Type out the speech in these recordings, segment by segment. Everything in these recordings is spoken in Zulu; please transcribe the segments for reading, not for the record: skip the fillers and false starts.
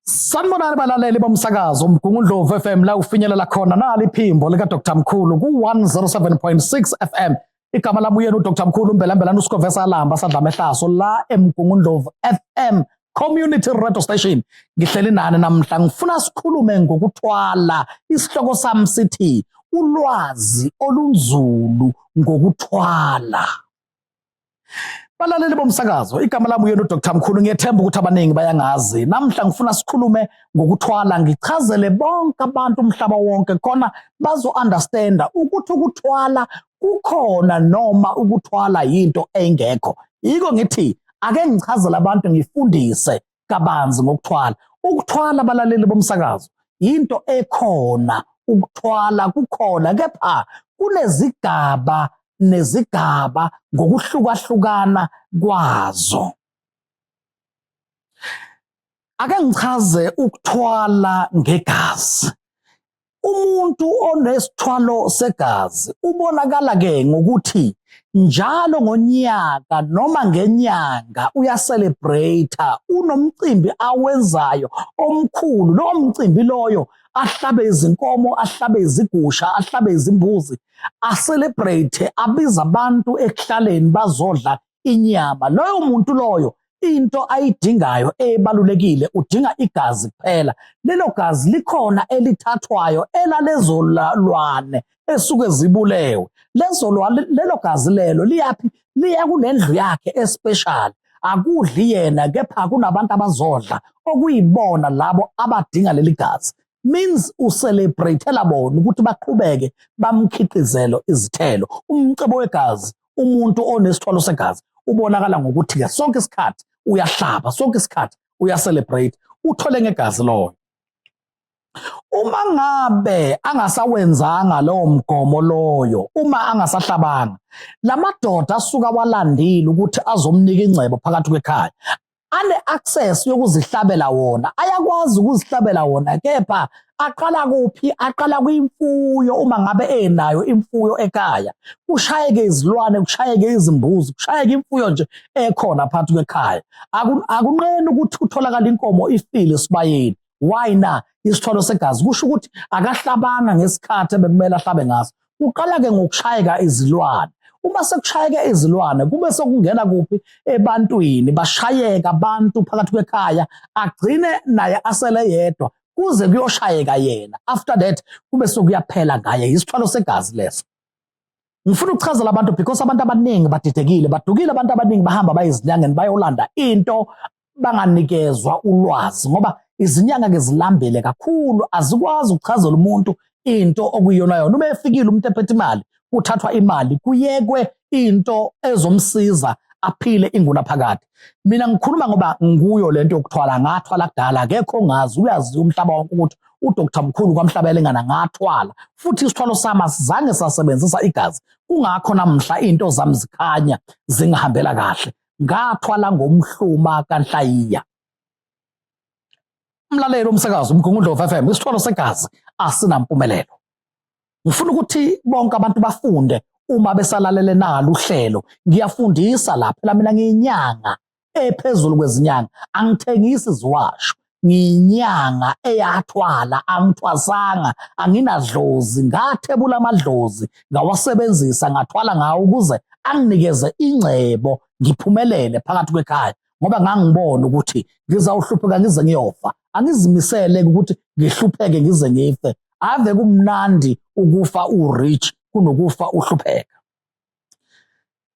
Sanibonani balaleli bomsakazo uMgungundlovu FM la ufinyelela khona nali iphimbo lika Dr Mkhulu ku107.6 FM. Igama lami uyena uDr Mkhulu Mbelambela uSikovesa Lamba sadlame hlaso la eMgungundlovu FM Community Radio Station. Ngihleli nani namhla ngifuna sikhulume ngokuthwala. Isihloko sami sithi ulwazi olunzulu ngokuthwala. Balaleli bomsakazo, igama lami uyena uDr Mkhulu, ngiyethemba ukuthi abaningi bayangazi. Namhla ngifuna sikhulume ngokuthwala, ngichazele bonke abantu umhlaba wonke khona bazo-understanda ukuthi ukuthwala kukhona noma ukuthwala yinto engekho. Yiko ngithi ake ngichazele abantu, ngifundise kabanzi ngokuthwala. Ukuthwala balaleli bomsakazo yinto ekhona, ukuthwala kukhona, kepha kunezigaba nezigaba ngokuhlukahlukana kwazo. Ake ngichaze ukuthwala ngegazi. Umuntu onesithwalo segazi ubonakala ke ngokuthi njalo ngonyaka noma ngenyanga uyacelebrate, unomcimbi awenzayo omkhulu. Lo mcimbi loyo ahlabe izinkomo, ahlabe izigusha, ahlabe izimbuzi, acelebrate, abiza abantu ekuhlaleni bazodla inyama. Loyo muntu loyo into ayidingayo ebalulekile udinga igazi kuphela. Lelo gazi likhona elithathwayo elalezo lwane esuke zibulewe. Lelo gazi lelo liyaphi? Liya kunendlu yakhe especial. Akudli yena, kepha kunabantu abazodla okuyibona labo abadinga leli gazi. Means ucelebrate bona ukuthi baqhubeke bamkhiqizelo izithelo. Umcebo wegazi, umuntu onesithwalo segazi ubonakala ngokuthi ke sonke isikhathi uyahlaba, sonke isikhathi uyacelebrate, uthole ngegazi loyo. Uma ngabe angasawenzanga lowo mgomo loyo, uma angasahlabanga, lamadoda asuka walandile ukuthi azomnika ingcebo phakathi kwekhaya, ane access yokuzihlabela wona, ayakwazi ukuzihlabela wona, kepha aqala kuphi? Aqala kwimfuyo. Uma ngabe enayo imfuyo ekhaya, kushayeke izilwane, kushayeke izimbuzi, kushayeke imfuyo nje ekhona phakathi kwekhaya. Akunqeni ukuthi kutholakala inkomo ifile esibayeni. Why na? Isithwalo segazi kusho ukuthi akahlabanga ngesikhathi ebekumele ahlabe ngaso. Uqala ke ngokushayeka izilwane. Uma sekushayeke izilwane kube sekungena kuphi? Ebantwini, bashayeka abantu phakathi kwekhaya, agcine naye asele yedwa kuze kuyoshayeka yena. After that kube sekuyaphela ngaye. Isithwalo segazi leso. Ngifuna ukuchazela abantu because abantu abaningi badidekile, badukile abantu abaningi bahamba bayizinyangeni bayolanda into banganikezwa ulwazi, ngoba izinyanga ke zilambele kakhulu, azikwazi ukuchazela umuntu into okuyiyona yona. Uma efikile umuntu ephethe imali, kuthathwa imali kuyekwe into ezomsiza aphile inguna phakade. Mina ngikhuluma ngoba nguyo lento yokuthwala, ngathwala kudala, akekho ongazi, uyazi umhlaba wonke ukuthi uDr Mkhulu kwamhlabela ingana ngathwala. Futhi isithwalo sami asizange sasebenzisa igazi, kungakho namhla into zami zikhanya zingihambela kahle. Ngathwala ngomhluma kaNhlayiya. Umlaleli umsakazo uMgungundlovu FM, isithwalo segazi asinampumelelo. Ngifuna ukuthi bonke abantu bafunde uma besalalele nalo uhlelo. Ngiyafundisa lapha, phela mina ngiyinyanga ephezulu kwezinyanga, angithengisi ziwasho. Ngiyinyanga eyathwala, angithwasanga, anginadlozi, ngathebula amadlozi, ngawasebenzisa, ngathwala ngawo ukuze anginikeze ingcebo ngiphumelele phakathi kwekhaya, ngoba ngangibona ukuthi ngizawuhlupheka ngize ngiyofa. Angizimisele ukuthi ngihlupheke ngize ngife. Ave kumnandi ukufa urich kunokufa uhlupheka.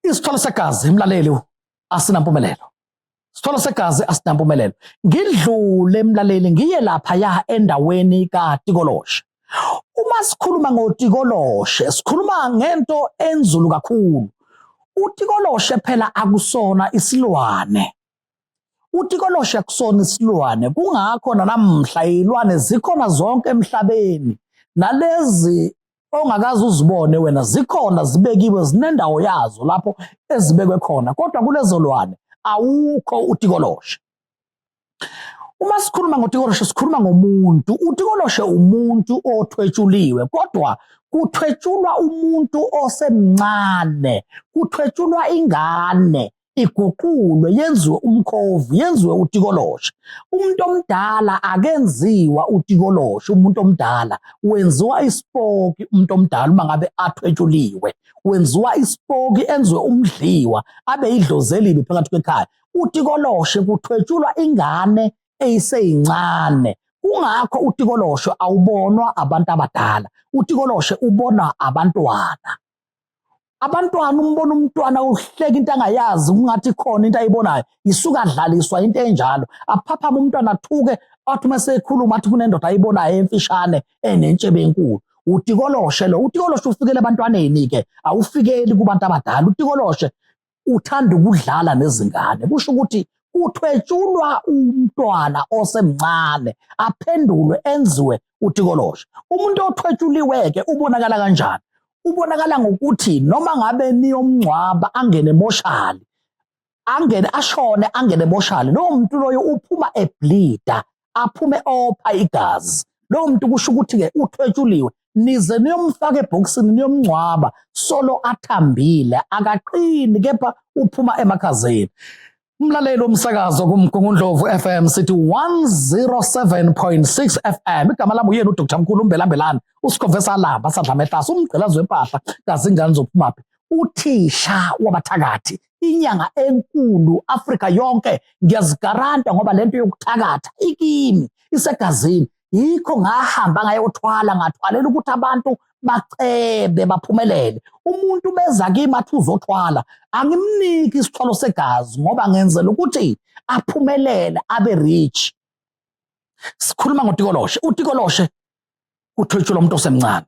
Isithwalo segazi mlaleli asinampumelelo. Isithwalo segazi asinampumelelo. Ngidlule emlaleli ngiye lapha ya endaweni kaTikoloshe. Uma sikhuluma ngoTikoloshe, sikhuluma ngento enzulu kakhulu. uTikoloshe phela akusona isilwane. uTikoloshe akusona isilwane, kungakho namhla izilwane zikhona zonke emhlabeni. Nalezi ongakazi uzibone wena zikhona, zibekiwe, zinendawo yazo lapho ezibekwe khona, kodwa kulezo lwane awukho uTikoloshe. Uma sikhuluma ngoTikoloshe sikhuluma ngomuntu. uTikoloshe umuntu othwetshuliwe, kodwa kuthwetshulwa umuntu osemncane, kuthwetshulwa ingane iguqulwe yenziwe umkhovu, yenziwe utikoloshe. Umuntu omdala akenziwa utikoloshe, umuntu omdala wenziwa isipoki. Umuntu omdala uma ngabe athwetshuliwe wenziwa isipoki, enziwe umdliwa, abe idlozi elibi phakathi kwekhaya. Utikoloshe kuthwetshulwa ingane eyiseyincane. Kungakho utikoloshe awubonwa abantu abadala, utikoloshe ubona abantwana. Abantwana umbona umntwana uhleka into angayazi, kungathi khona into ayibonayo, isuka adlaliswa into enjalo. Aphaphama umntwana athuke, athi uma sekhuluma athi kunendoda ayibonayo emfishane enentshebe enkulu. Utikoloshe lo, utikoloshe ufikele ebantwaneni-ke, awufikeli kubantu abadala. Utikoloshe uthanda ukudlala nezingane, kusho ukuthi uthwetshulwa umntwana osemncane aphendulwe enziwe utikoloshe. Umuntu othwetshuliwe-ke ubonakala kanjani? Ubonakala ngokuthi noma ngabe niyomngcwaba angene emoshali, ashone angene emoshali, lowo muntu loyo uphuma eblida, aphume opha igazi. Lowo muntu kusho ukuthi-ke uthwetshuliwe, nize niyomfaka ebhokisini niyomngcwaba solo athambile, akaqini, kepha uphuma emakhazeni. Umlaleli womsakazo kuMgungundlovu FM sithi 107.6 FM. Igama lami uyena uDr Mkhulu Mbelambelani, uSikhova Lamba Sadlamehlase, umgqilazi wempahla kazingane zophumaphi, uthisha wabathakathi, inyanga enkulu Afrika yonke. Ngiyazigaranta ngoba lento yokuthakatha ikimi, isegazini. Yikho ngahamba ngayothwala, ngathwalela ukuthi abantu bacebe baphumelele. Umuntu beza kimi athi uzothwala, angimniki isithwalo segazi ngoba ngenzela ukuthi aphumelele, abe rich. Sikhuluma ngotikoloshe. Utikoloshe uthwetshulwa umuntu osemncane.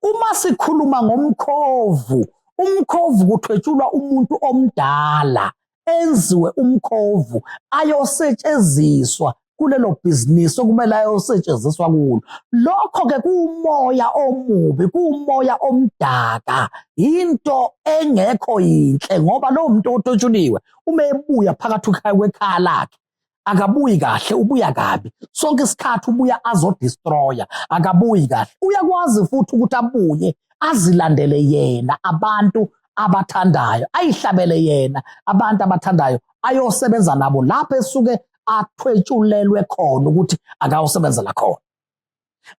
Uma sikhuluma ngomkhovu, umkhovu kuthwetshulwa umuntu omdala, enziwe umkhovu ayosetshenziswa kulelo bhizinisi okumele ayosetshenziswa kulo. Lokho-ke kuwumoya omubi, kuwumoya omdaka, into engekho yinhle ngoba lowo muntu othwetshuliwe uma ebuya phakathi kwekhaya lakhe akabuyi kahle, ubuya kabi. Sonke isikhathi ubuya azodistroya, akabuyi kahle. Uyakwazi futhi ukuthi abuye azilandele yena abantu abathandayo, ayihlabele yena abantu abathandayo, ayosebenza nabo lapho esuke athwetshulelwe khona ukuthi akayosebenzela khona.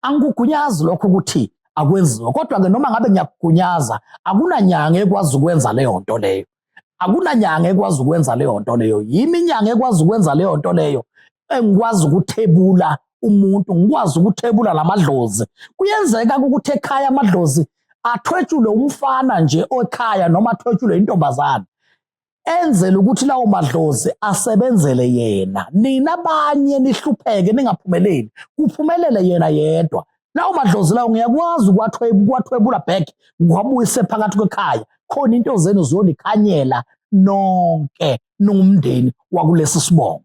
Angikugunyazi lokho ukuthi akwenziwe, kodwa-ke noma ngabe ngiyakugunyaza, akunanyanga ekwazi ukwenza leyo nto leyo. Akunanyanga ekwazi ukwenza leyo nto leyo. Yimi inyanga ekwazi ukwenza leyo nto leyo, engikwazi ukuthebula umuntu, ngikwazi ukuthebula lamadlozi. Kuyenzeka ukuthi ekhaya amadlozi athwetshule umfana nje ekhaya noma athwetshule intombazana, enzele ukuthi lawo madlozi asebenzele yena. Nina abanye nihlupheke ningaphumeleli, kuphumelele yena yedwa. Lawo madlozi lawo ngiyakwazi ukuwathwebula back, ngiwabuyise phakathi kwekhaya, khona into zenu ziyonikhanyela nonke ningumndeni wakulesi sibongo.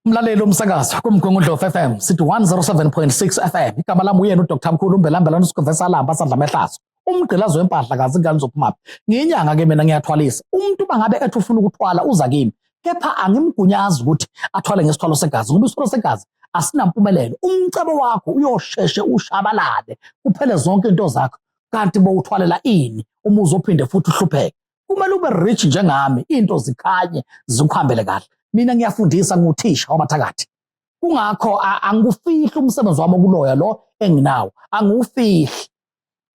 Umlaleli womsakazo kuMgungundlovu FM sithi 107.6 FM. Igama lami uyena uDr Mkhulu Mbelambelani, uSikhova Lamba Sadlamehlase, umgqilazi wempahla kazingane zophumaphi. Ngiyinyanga-ke mina ngiyathwalisa. Umuntu uma ngabe ethi ufuna ukuthwala uza kimi, kepha angimgunyazi ukuthi athwale ngesithwalo segazi ngoba isithwalo segazi asinampumelelo. Umcebo wakho uyosheshe ushabalale, kuphele zonke into zakho, kanti bowuthwalela ini uma uzophinde futhi uhlupheke? Kumele ube rich njengami, into zikhanye zikuhambele kahle. Mina ngiyafundisa, nguthisha wabathakathi. Kungakho angufihli umsebenzi wami okuloya lo enginawo, angufihli.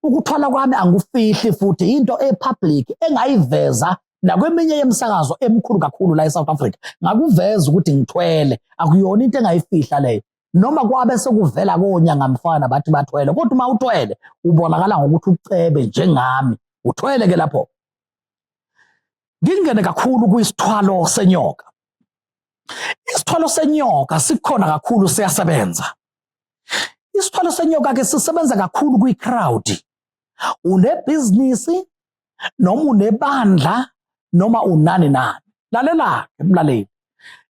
Ukuthwala kwami angufihli, futhi into epublic engayiveza nakweminye yemsakazo emkhulu kakhulu la eSouth Africa. Ngakuveza ukuthi ngithwele, akuyona into engayifihla leyo. Noma kwabe sekuvela konyanga mfana bathi bathwele, kodwa uma uthwele ubonakala ngokuthi ucebe njengami. Uthwele-ke lapho. Ngingene kakhulu kwisithwalo senyoka. Isithwalo senyoka sikhona kakhulu, siyasebenza. Isithwalo senyoka-ke sisebenza kakhulu kwi-crowd. Unebhizinisi noma unebandla noma unani nani. Lalela-ke mlaleli,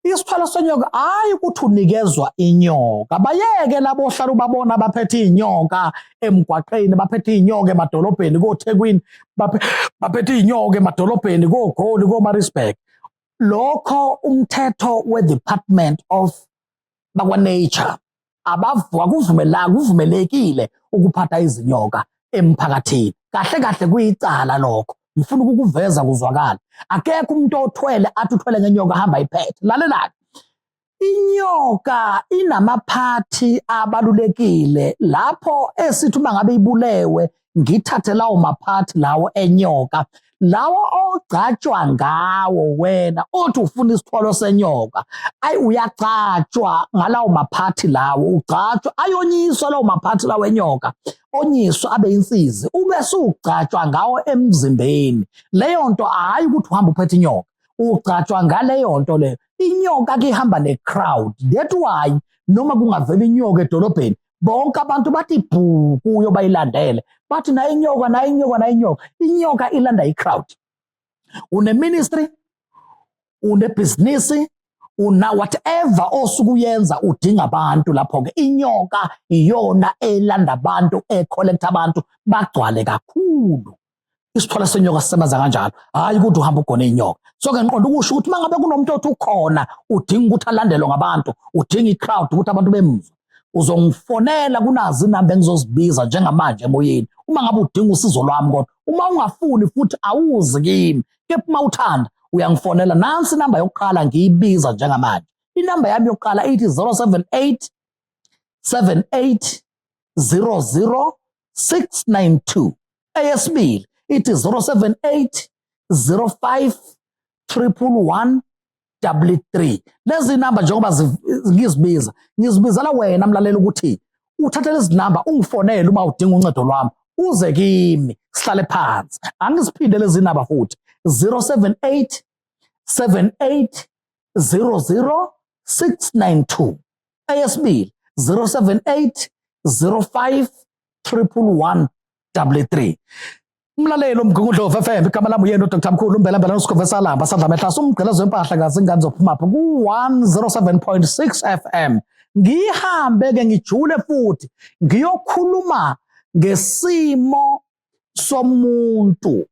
isithwalo senyoka hayi ukuthi unikezwa inyoka. Bayeke labo ohlala ubabona baphethe inyoka emgwaqeni, baphethe inyoka emadolobheni koThekwini, baphethe inyoka emadolobheni koGoli, koMaritzburg. Lokho umthetho we-Department of bakwa-Nature akuvumelekile ukuphatha izinyoka emphakathini. Kahle kahle kuyicala lokho. ngifuna ukukuveza kuzwakala. Akekho umuntu othwele athi uthwele ngenyoka ahamba ayiphethe. Lalela, inyoka inamaphathi abalulekile lapho esithi uma ngabe ibulewe ngithathe lawo maphathi lawo enyoka, lawo ogcatshwa ngawo wena othi ufuna isithwalo senyoka. Uyagcatshwa ngalawo maphathi lawo, ugcatshwa ayonyiswa lawo maphathi lawo enyoka, onyiswa abe insizi, ube sugcatshwa ngawo emzimbeni. Leyo nto hayi ukuthi uhamba uphethe inyoka, ugcatshwa ngaleyo nto leyo. Inyoka ke ihamba ne-crowd, that's why noma kungavela inyoka edolobheni bonke abantu bathi bhu kuyo bayilandele, bathi nayo inyoka, nayo inyoka, nayo inyoka. Inyoka ilanda i-crowd. Une-ministry, une-business, whatever osuke uyenza udinga abantu lapho-ke. Inyoka iyona elanda abantu, ekholektha abantu bagcwale kakhulu. Isithwala senyoka sisebenza kanjalo, hayi ukuthi uhamba ugone inyoka. So-ke ngiqonda ukusho ukuthi uma ngabe kunomuntu othi ukhona udinga ukuthi alandelwe ngabantu, udinga i-crowd ukuthi abantu bemuzwe, uzongifonela, kunazi inamba engizozibiza njengamanje emoyeni uma ngabe udinga usizo lwami. Kodwa uma ungafuni futhi awuzi kimi, kepha uma uthanda uyangifonela. Nansi inamba yokuqala ngiyibiza njengamanje. Inamba yami yokuqala ithi 078 78 00 692. Eyesibili ithi 078 05 111 33. Lezi namba njengoba ngizibiza, ngizibizela wena mlaleli ukuthi uthathe lezi namba ungifonele uma udinga uncedo lwami, uze kimi sihlale phansi. Angiziphinde lezi namba futhi 078 78 00 692. Eyesibili 078 05 111 33. Mlalelo Mgungundlovu FM, igama lami uyena uDr Mkhulu Mbelambela noSikhova Lamba, sandla mehlaso umgqelezo wempahla ngazingane zophumapha ku 107.6 FM. Ngihambe ke ngijule futhi ngiyokhuluma ngesimo somuntu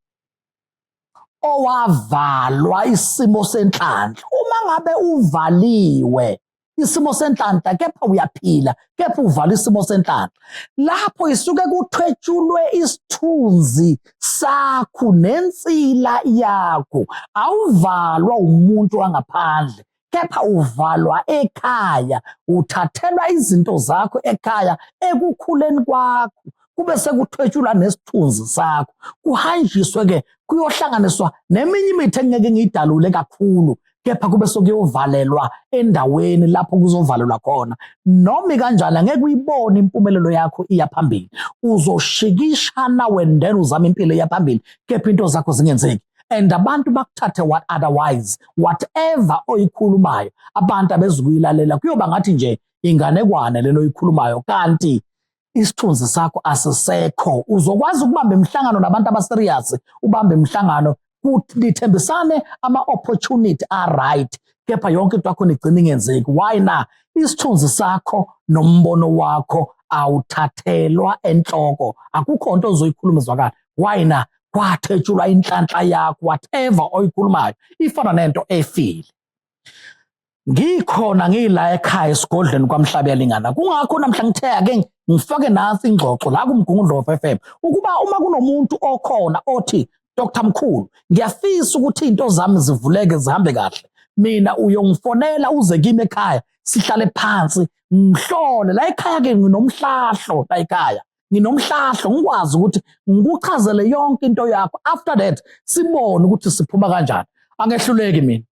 owavalwa isimo senhlanhla. Uma ngabe uvaliwe isimo senhlanhla, kepha uyaphila, kepha uvala isimo senhlanhla, lapho isuke kuthwetshulwe isithunzi sakho nensila yakho. Awuvalwa umuntu wangaphandle, kepha uvalwa ekhaya, uthathelwa izinto zakho ekhaya ekukhuleni kwakho, kube sekuthwetshulwa nesithunzi sakho, kuhanjiswe ke kuyohlanganiswa neminye imithi engeke ngiyidalule kakhulu, kepha kube sokuyovalelwa endaweni lapho kuzovalelwa khona. Noma kanjani angeke uyibone impumelelo yakho iya phambili, uzoshikishana wendena uzama impilo iya phambili, kepha into zakho zingenzeki. And abantu bakuthathe what otherwise, whatever oyikhulumayo abantu abezukuyilalela, kuyoba ngathi nje inganekwane lelo oyikhulumayo, kanti isithunzi sakho asisekho. Uzokwazi ukubamba imihlangano nabantu abaserious, ubambe imihlangano nithembisane ama-opportunity a-right, kepha yonke into yakho igcina ingenzeki. Why na? Isithunzi sakho nombono wakho awuthathelwa enhloko, akukho nto ozoyikhuluma izwakala. Why na? Kwathwetshulwa inhlanhla yakho, whatever oyikhulumayo ifana nento efile. Ngikhona ngila ekhaya esigodlweni kwaMhlaba Yalingana, kungakho namhla ngithe ake ngifake nansi ingxoxo la kuMgungundlovu FM ukuba uma kunomuntu okhona othi Dr Mkhulu, ngiyafisa ukuthi into zami zivuleke zihambe kahle, mina uyongifonela uze kimi ekhaya sihlale phansi ngihlole. La ekhaya ke nginomhlahlo, la ekhaya nginomhlahlo, ngikwazi ukuthi ngikuchazele yonke into yakho. After that sibone ukuthi siphuma kanjani. Angehluleki mina,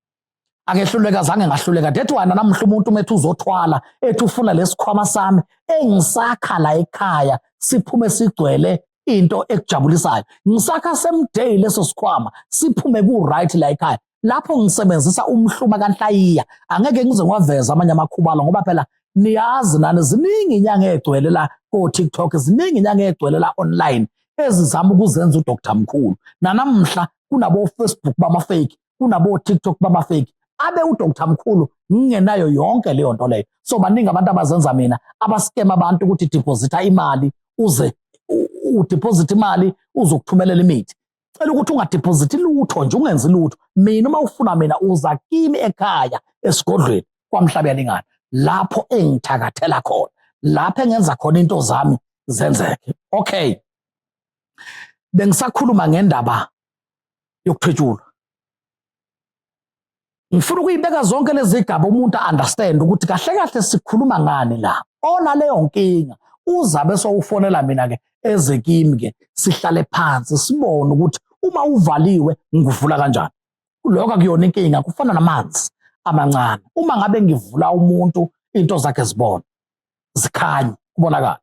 angehluleka, zange ngahluleka. That's why namhla umuntu umethu uzothwala ethi ufuna lesikhwama sami engisakha la ekhaya siphume sigcwele into ekujabulisayo, ngisakha semday leso sikhwama siphume ku-right la ekhaya. Lapho ngisebenzisa umhluma kaNhlayiya, angeke ngize ngiwaveza amanye amakhubalo ngoba phela niyazi nani ziningi inyanga egcwele la ko-TikTok, ziningi inyanga egcwele la online ezizama ukuzenza uDr Mkhulu. Nanamhla kunabo-Facebook bama-fake, kunabo-TikTok bama-fake. Abe uDr Mkhulu ngingenayo yonke leyo nto leyo. So baningi abantu abazenza mina, abaskema abantu ukuthi deposita imali uze udeposit imali uzokuthumelela imithi. Cela ukuthi ungadepositi lutho nje, ungenzi lutho. Mina uma ufuna mina uza kimi ekhaya esigodlweni kwaMhlaba Yalingana, lapho engithakathela khona, lapho engenza khona into zami zenzeke. Okay, bengisakhuluma ngendaba yokuthwetshulwa. Ngifuna ukuyibeka zonke lezi zigaba umuntu understand ukuthi kahle kahle sikhuluma ngani la. Ona leyo nkinga uzabe sowufonela mina ke ezekimi ke sihlale phansi sibone ukuthi uma uvaliwe ngivula kanjani. Lokho akuyona inkinga, kufana namanzi amancane. Uma ngabe ngivula umuntu into zakhe zibona zikhanye kubonakala.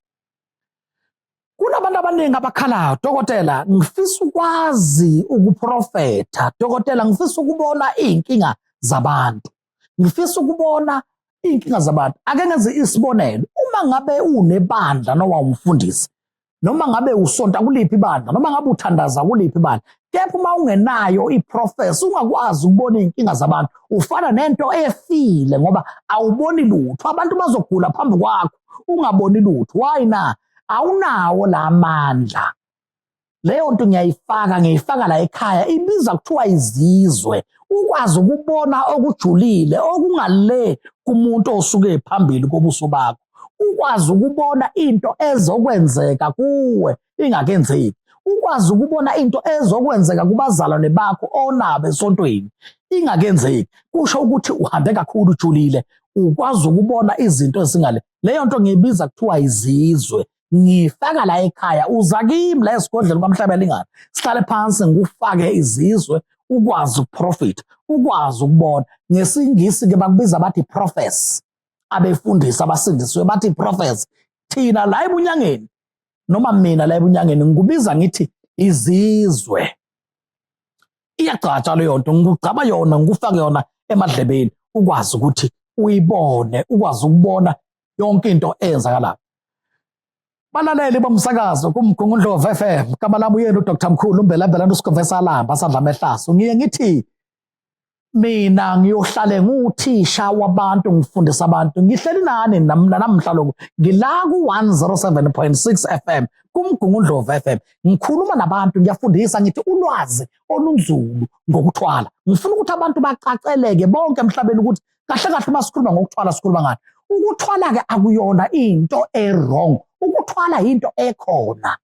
Kunabantu abaningi abakhalayo, dokotela ngifisa ukwazi ukuprofetha, dokotela ngifisa ukubona inkinga zabantu, ngifisa ukubona inkinga zabantu. Ake ngenze isibonelo. Uma ngabe unebandla noma umfundisi, noma ngabe usonta kuliphi ibandla, noma ngabe uthandaza kuliphi ibandla, kepha uma ungenayo iprofesi ungakwazi ukubona inkinga zabantu, ufana nento efile ngoba awuboni lutho. Abantu bazogula phambi kwakho ungaboni lutho. Why na? Awunawo la mandla. Leyo nto ngiyifaka la ekhaya, ibiza kuthiwa izizwe. Ukwazi ukubona okujulile okungale kumuntu osuke phambili kobuso bakho. Ukwazi ukubona into ezokwenzeka kuwe ingakenzeki. Ukwazi ukubona into ezokwenzeka kubazalwane bakho onabo esontweni ingakenzeki. Kusho ukuthi uhambe kakhulu ujulile, ukwazi ukubona izinto ezingale. Leyo nto ngiyibiza kuthiwa izizwe. Ngifaka la ekhaya, uza kimi la esigodleni kwaMhlabelingane, sihlale phansi ngikufake izizwe, ukwazi ukuprofitha, ukwazi ukubona. NgesiNgisi ke bakubiza bathi prophets, abefundisi abasindisiwe bathi prophets. Thina la ebunyangeni noma mina la ebunyangeni ngikubiza ngithi izizwe. Iyagcatsha leyo nto, ngigcaba yona ngikufake yona emadlebeni, ukwazi ukuthi uyibone, ukwazi ukubona yonke into eyenzakalayo. Balaleli bomsakazo kuMgungundlovu FM, igama lami uyena uDr Mkhulu uMbelambela uSigovesa Lamba Sandla Mehlaso. Ngiye ngithi mina ngiyohlale nguthisha wabantu, ngifundisa abantu. Ngihleli nani namhla lokho ngila ku 107.6 FM kuMgungundlovu FM. Ngikhuluma nabantu, ngiyafundisa, ngithi ulwazi olunzulu ngokuthwala. Ngifuna ukuthi abantu bacaceleke bonke emhlabeni ukuthi kahle kahle uma sikhuluma ngokuthwala sikhuluma ngani. Ukuthwala ke akuyona into wrong. Ukuthwala into ekhona.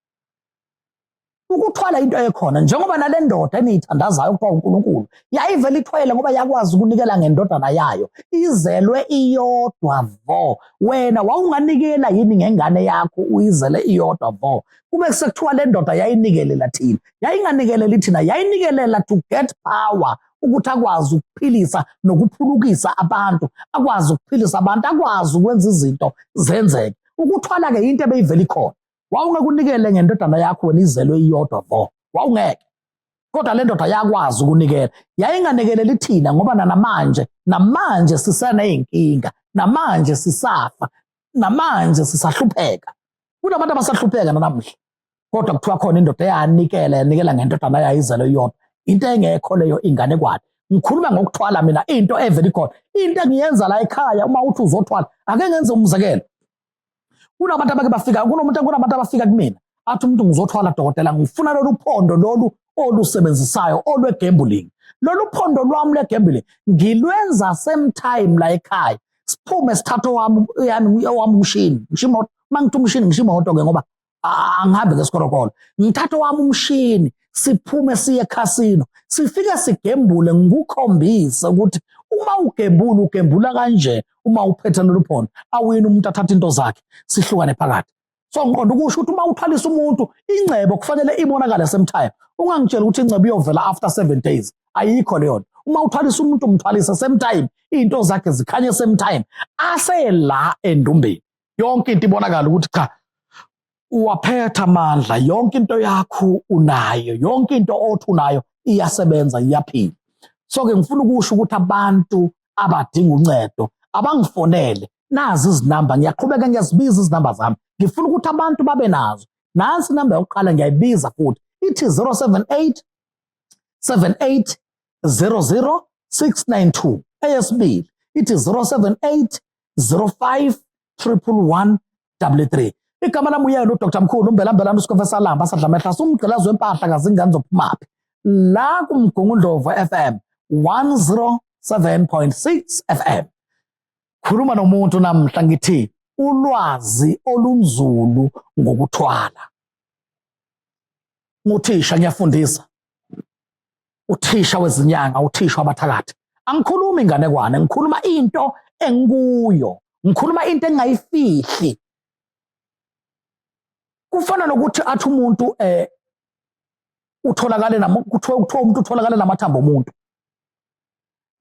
Ukuthwala into ekhona, njengoba nale ndoda eniyithandazayo kuthiwa uNkulunkulu yayivele ithwele ngoba yakwazi ukunikela ngendodana yayo. Izelwe iyodwa vo. Wena wawunganikela yini ngengane yakho uyizele iyodwa vo? Kube sekuthiwa le ndoda yayinikelela thina. Yayinganikelela thina, yayinikelela to get power, ukuthi akwazi ukuphilisa nokuphulukisa abantu, akwazi ukuphilisa abantu, akwazi ukwenza izinto zenzeke. Ukuthwala ke into ebeyivele ikhona. Wawungeke unikele ngendodana yakho wena izelwe iyodwa vo, wawungeke. Kodwa le ndoda yakwazi ukunikela. Yayinganikeleli thina ngoba namanje sisaney'nkinga, namanje sisafa, namanje sisahlupheka. Kunabantu abasahlupheka namhla, kodwa kuthiwa khona indoda yanikela ngendodana yayo izelwe iyodwa. Into engekho leyo inganekwane. Ngikhuluma ngokuthwala mina, into evele ikhona. Into engiyenza la ekhaya uma uthi uzothwala, ake ngenze umzekelo. Kunabantu kunabantu abafika kumina athi umuntu ngizothwala dokotela, ngifuna lolu phondo lolu olusebenzisayo olwe-gambling. Lolu phondo lwami lwe-gambling ngilwenza same time la ekhaya. Siphume sithathe owami umshini, mangithi umshini ngisho imoto-ke ngoba angihambi ngesikorokolo. Ngithathe owami umshini, siphume siye ekhasino, sifike sigembule, ngikukhombise ukuthi uma ugembula kanje. Uma uphethe lolu phondo awini umuntu athatha into zakhe, sihlukane phakathi. So ngiqonda ukusho ukuthi uma uthwalisa umuntu, ingcebo kufanele ibonakale same time. Ungangitshela ukuthi ingcebo iyovela after 7 days, ayikho leyo nto. Uma uthwalisa umuntu umthwalisa same time, into zakhe zikhanye same time, asela endumbeni. Yonke into ibonakala ukuthi cha, uwaphetha amandla, yonke into yakho unayo, yonke into othi unayo iyasebenza, iyaphila. So ke ngifuna ukusho ukuthi abantu abadinga uncedo abangifonele, nazi izinamba, ngiyaqhubeka ngiyazibiza izinamba zami. Ngifuna ukuthi abantu babe nazo. Nansi inamba yokuqala ngiyayibiza futhi, ithi 078 78 00 692. Eyesibili ithi 078 05 111 33. Igama lami uyena uDr Mkhulu uMbelambela uSigovesa Lamba Sandla Mehlaso, umgqilazi wempahla kazingane zophumaphi la kuMgungundlovu FM 107.6 FM. Khuluma nomuntu namhla ngithi ulwazi olunzulu ngokuthwala. Nguthisha ngiyafundisa. uthisha wezinyanga, uthisha wabathakathi. Angikhuluma inganekwane, ngikhuluma into engikuyo, ngikhuluma into engayifihli. Kufana nokuthi athi umuntu utholakale kuthiwa umuntu utholakale namathambo omuntu.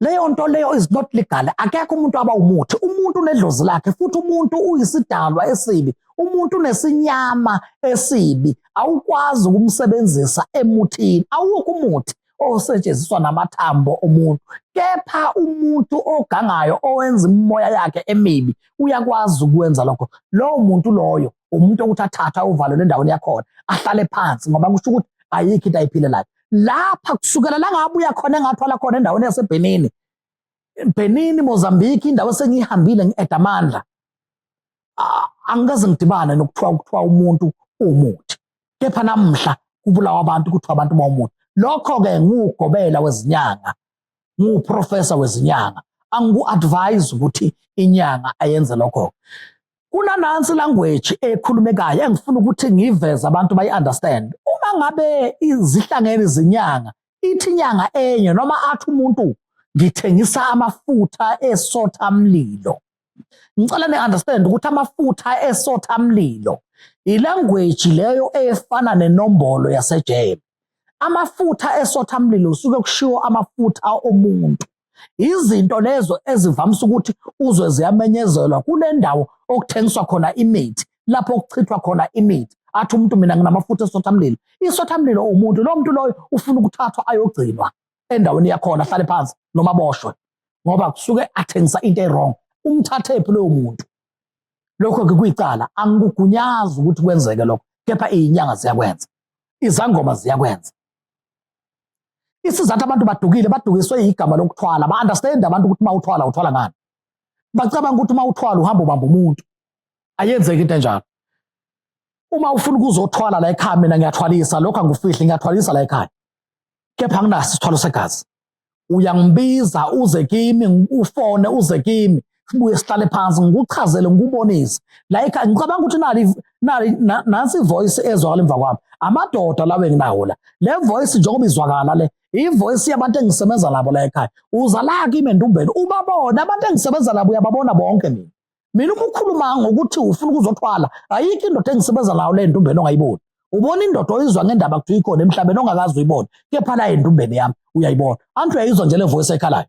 Leyo nto leyo is not legal. Akekho umuntu aba umuthi. Umuntu unedlozi lakhe, futhi umuntu uyisidalwa esibi. Umuntu unesinyama esibi. Awukwazi ukumsebenzisa emuthini. Awukho umuthi osetshenziswa namathambo omuntu. Kepha umuntu ogangayo owenza imimoya yakhe emibi uyakwazi ukwenza lokho. Lowo muntu loyo umuntu okuthatha uvalwe endaweni yakhona ahlale phansi, ngoba kusho ukuthi ayikho into ayiphilelayo. Lapha kusukela la ngabuya khona engathwala khona endaweni yaseBenini, Benini, Mozambique, indawo esengihambile ngi-Edamandla, angikaze ngidibane nokuthiwa umuntu umuthi. Kepha namhla kubulawa abantu kuthiwa abantu bawumuthi. Lokho-ke ngugobela wezinyanga, nguprofessor wezinyanga, angiku-advise ukuthi inyanga ayenze lokho. Kunanansi language ekhulumekayo engifuna ukuthi ngiveze abantu bayi-understand. Uma ngabe izihlangene izinyanga, ithi inyanga enye noma athi umuntu ngithengisa amafutha esothamlilo, ngicela ni-understand ukuthi amafutha esothamlilo ilanguage leyo efana nenombolo yasejele. Amafutha esothamlilo suke kushiwo amafutha omuntu. Izinto lezo ezivamisa ukuthi uzwe ziyamenyezelwa kule ndawo okuthengiswa khona imithi, lapho okuchithwa khona imithi. Athi umuntu mina nginamafutha esothamlilo. Isothamlilo umuntu, lo muntu loyo ufuna ukuthathwa ayogcinwa endaweni yakhona, ahlale phansi noma boshwe, ngoba kusuke athengisa into e-wrong. Umthathephi loyo muntu. Lokho-ke kuyicala, angikugunyazi ukuthi kwenzeke lokho, kepha izinyanga ziyakwenza, izangoma ziyakwenza. Isizathu abantu badukiswe igama lokuthwala. Ba-understand abantu ukuthi uma uthwala uthwala ngani. Bacabanga ukuthi uma uthwala uhamba ubamba umuntu. Ayenzeki into enjalo. Uma ufuna ukuzothwala la ekhaya, mina ngiyathwalisa, lokho angikufihli, ngiyathwalisa la ekhaya. Kepha anginaso isithwalo segazi. Uyangibiza uze kimi, ufone uze kimi, sibuye sihlale phansi ngikuchazele ngikubonise. La ekhaya ngicabanga ukuthi nansi ivoice ezwakala emva kwami. Amadoda lawo enginawo la. Le voice njengoba izwakala le, ivoice yabantu engisebenza nabo la ekhaya. Uza la kimi endumbeni ubabona abantu engisebenza nabo, uyababona bonke mina. Mina uma ukhuluma ngokuthi ufuna ukuzothwala, ayikho indoda engisebenza nayo le endumbeni ongayiboni. Ubona indoda oyizwa ngendaba kuthiwa ikhona emhlabeni ongakazi uyibona. Kepha la endumbeni yami uyayibona. Anti uyayizwa nje le voice ekhalayo.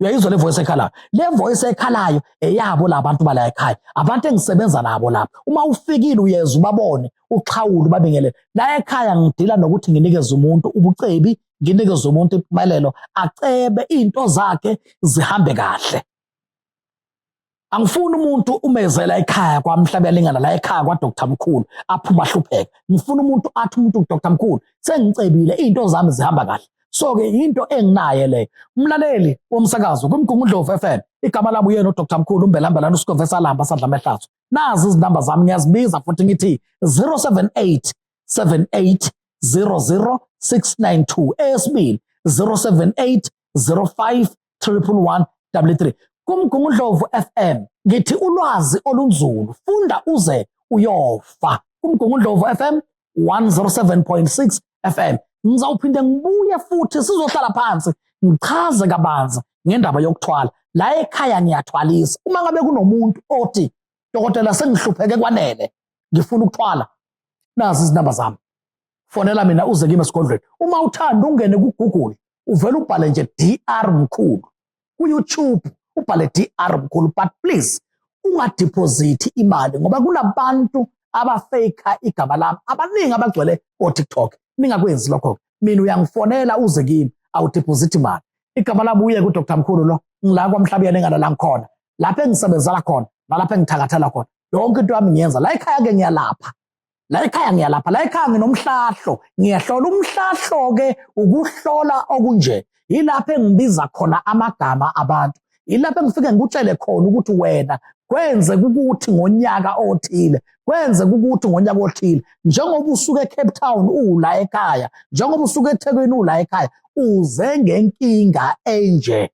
Uyayizwa le voice ekhalayo. Le voice ekhalayo eyabo labantu bala ekhaya. Abantu engisebenza nabo lapha. Uma ufikile uyeza ubabone, uxhawule ubabingelele. La ekhaya ngidila nokuthi nginikeze umuntu ubucebi, nginikeze umuntu impumelelo, acebe into zakhe zihambe kahle. Angifuni umuntu umezela ekhaya kwaMhlaba Lingana la ekhaya kwaDr Mkhulu aphuma hlupheka. Ngifuna umuntu athi umuntu uDr Mkhulu sengicebile into zami zihamba kahle. So-ke into enginaye le. Umlaleli womsakazo kuMgungundlovu FM, igama lami uyena uDr Mkhulu umbelambelana uSikhova Lamba Sadla Mehlazo. Nazi izinamba zami ngiyazibiza futhi ngithi 078 78 00 692, esibili 078 05 111 33. KuMgungundlovu FM ngithi ulwazi olunzulu, funda uze uyofa. KuMgungundlovu FM 107.6 FM. Ngizawuphinde ngibuye futhi sizohlala phansi ngichaze kabanzi ngendaba yokuthwala. La ekhaya ngiyathwalisa. Uma ngabe kunomuntu othi dokotela sengihlupheke kwanele, ngifuna ukuthwala, nazi izinamba zami. Fonela mina uze kimi esigodlweni. Uma uthanda ungene ku-Google uvele ubhale nje Dr Mkhulu. Ku-YouTube ubhale Dr Mkhulu, but please ungadeposit imali ngoba kunabantu abafake igama lami abaningi abagcwele ko-TikTok. Ningakwenzi lokho. Mina uyangifonela uze kimi, awudeposit imali. Igama lami uye ku-Dr Mkhulu lo, ngila kwaMhlaba Lingana la ngikhona, lapha engisebenzela khona nalapha engithakathela khona. Yonke into yami ngiyenza la ekhaya-ke ngiyalapha. La ekhaya ngiyalapha, la ekhaya nginomhlahlo, ngiyahlola umhlahlo-ke ukuhlola okunje. Yilapha engibiza khona amagama abantu. Yilapha engifike ngikutshele khona ukuthi wena kwenze ukuthi ngonyaka othile, kwenze ukuthi ngonyaka othile. Njengoba usuke eCape Town ula ekhaya, njengoba usuke eThekwini ula ekhaya, uze ngenkinga enje.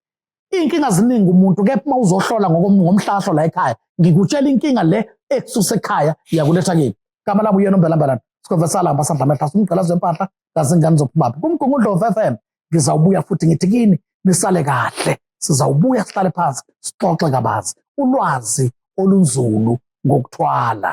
Inkinga ziningi umuntu, kepha uma uzohlola ngomhlahlo la ekhaya, ngikutshela inkinga le ekususe ekhaya iyakuletha kimi. Igama lami uyena umbelambelana Sikhova Lamba Sadla Mehlazo, umgqalazi wempahla kaze ngani zophumaphi. KuMgungundlovu FM ngizawubuya futhi ngithi kini nisale kahle, sizawubuya sihlale phansi sixoxe kabanzi ulwazi olunzulu ngokuthwala.